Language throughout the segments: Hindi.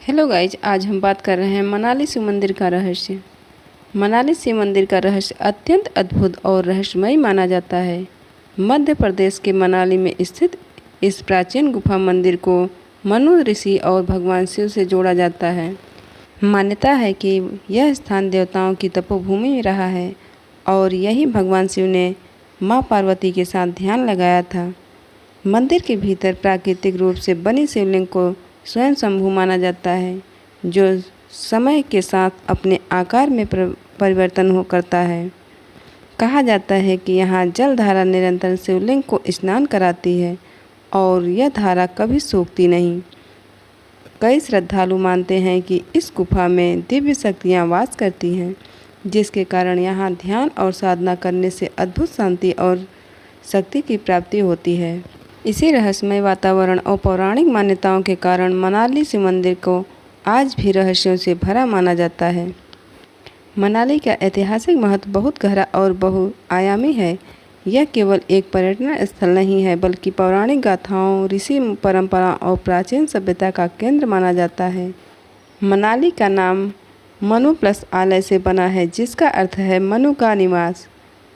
हेलो गाइज, आज हम बात कर रहे हैं मनाली शिव मंदिर का रहस्य। मनाली शिव मंदिर का रहस्य अत्यंत अद्भुत और रहस्यमय माना जाता है। मध्य प्रदेश के मनाली में स्थित इस प्राचीन गुफा मंदिर को मनु ऋषि और भगवान शिव से जोड़ा जाता है। मान्यता है कि यह स्थान देवताओं की तपोभूमि रहा है और यही भगवान शिव ने माँ पार्वती के साथ ध्यान लगाया था। मंदिर के भीतर प्राकृतिक रूप से बनी शिवलिंग को स्वयं शंभु माना जाता है, जो समय के साथ अपने आकार में परिवर्तन करता है। कहा जाता है कि यहाँ जल धारा निरंतर शिवलिंग को स्नान कराती है और यह धारा कभी सूखती नहीं। कई श्रद्धालु मानते हैं कि इस गुफा में दिव्य शक्तियाँ वास करती हैं, जिसके कारण यहाँ ध्यान और साधना करने से अद्भुत शांति और शक्ति की प्राप्ति होती है। इसी रहस्यमय वातावरण और पौराणिक मान्यताओं के कारण मनाली शिव मंदिर को आज भी रहस्यों से भरा माना जाता है। मनाली का ऐतिहासिक महत्व बहुत गहरा और बहुआयामी है। यह केवल एक पर्यटन स्थल नहीं है, बल्कि पौराणिक गाथाओं, ऋषि परंपरा और प्राचीन सभ्यता का केंद्र माना जाता है। मनाली का नाम मनु प्लस आलय से बना है, जिसका अर्थ है मनु का निवास।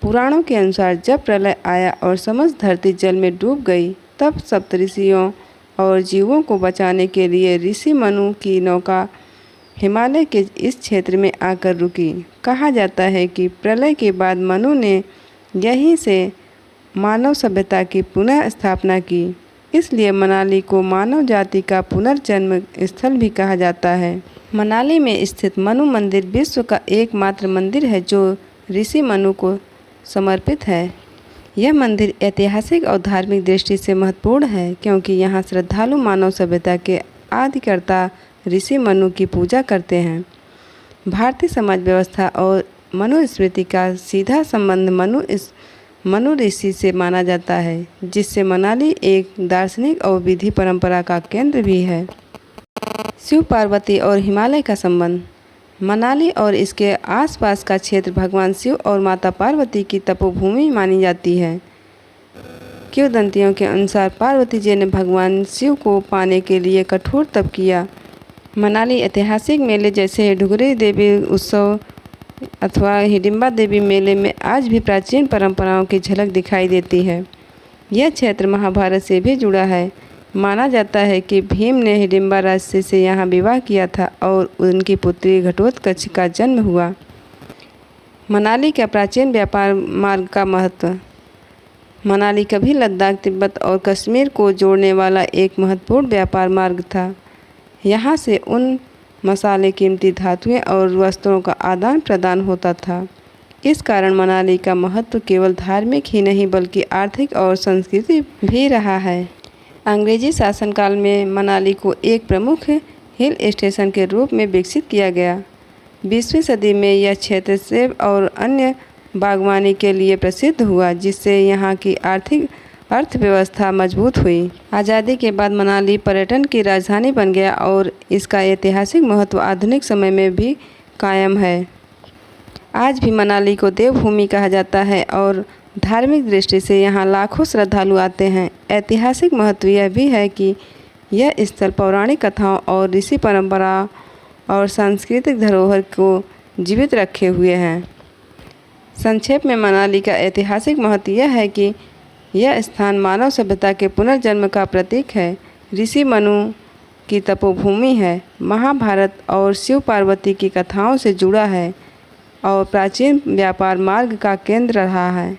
पुराणों के अनुसार जब प्रलय आया और समस्त धरती जल में डूब गई, तब सप्तऋषियों और जीवों को बचाने के लिए ऋषि मनु की नौका हिमालय के इस क्षेत्र में आकर रुकी। कहा जाता है कि प्रलय के बाद मनु ने यहीं से मानव सभ्यता की पुनः स्थापना की। इसलिए मनाली को मानव जाति का पुनर्जन्म स्थल भी कहा जाता है। मनाली में स्थित मनु मंदिर विश्व का एकमात्र मंदिर है जो ऋषि मनु को समर्पित है। यह मंदिर ऐतिहासिक और धार्मिक दृष्टि से महत्वपूर्ण है, क्योंकि यहाँ श्रद्धालु मानव सभ्यता के आदिकर्ता ऋषि मनु की पूजा करते हैं। भारतीय समाज व्यवस्था और मनुस्मृति का सीधा संबंध मनु ऋषि से माना जाता है, जिससे मनाली एक दार्शनिक और विधि परंपरा का केंद्र भी है। शिव पार्वती और हिमालय का संबंध। मनाली और इसके आसपास का क्षेत्र भगवान शिव और माता पार्वती की तपोभूमि मानी जाती है। किंवदंतियों के अनुसार पार्वती जी ने भगवान शिव को पाने के लिए कठोर तप किया। मनाली ऐतिहासिक मेले जैसे डुगरी देवी उत्सव अथवा हिडिंबा देवी मेले में आज भी प्राचीन परंपराओं की झलक दिखाई देती है। यह क्षेत्र महाभारत से भी जुड़ा है। माना जाता है कि भीम ने हिडिंबा राजसी से यहाँ विवाह किया था और उनकी पुत्री घटोत्कच का जन्म हुआ। मनाली का प्राचीन व्यापार मार्ग का महत्व। मनाली कभी लद्दाख, तिब्बत और कश्मीर को जोड़ने वाला एक महत्वपूर्ण व्यापार मार्ग था। यहाँ से उन मसाले, कीमती धातुएं और वस्त्रों का आदान प्रदान होता था। इस कारण मनाली का महत्व केवल धार्मिक ही नहीं, बल्कि आर्थिक और सांस्कृतिक भी रहा है। अंग्रेजी शासनकाल में मनाली को एक प्रमुख हिल स्टेशन के रूप में विकसित किया गया। 20वीं सदी में यह क्षेत्र सेब और अन्य बागवानी के लिए प्रसिद्ध हुआ, जिससे यहाँ की आर्थिक अर्थव्यवस्था मजबूत हुई। आज़ादी के बाद मनाली पर्यटन की राजधानी बन गया और इसका ऐतिहासिक महत्व आधुनिक समय में भी कायम है। आज भी मनाली को देवभूमि कहा जाता है और धार्मिक दृष्टि से यहाँ लाखों श्रद्धालु आते हैं। ऐतिहासिक महत्व यह भी है कि यह स्थल पौराणिक कथाओं और ऋषि परंपरा और सांस्कृतिक धरोहर को जीवित रखे हुए हैं। संक्षेप में मनाली का ऐतिहासिक महत्व यह है कि यह स्थान मानव सभ्यता के पुनर्जन्म का प्रतीक है, ऋषि मनु की तपोभूमि है, महाभारत और शिव पार्वती की कथाओं से जुड़ा है और प्राचीन व्यापार मार्ग का केंद्र रहा है।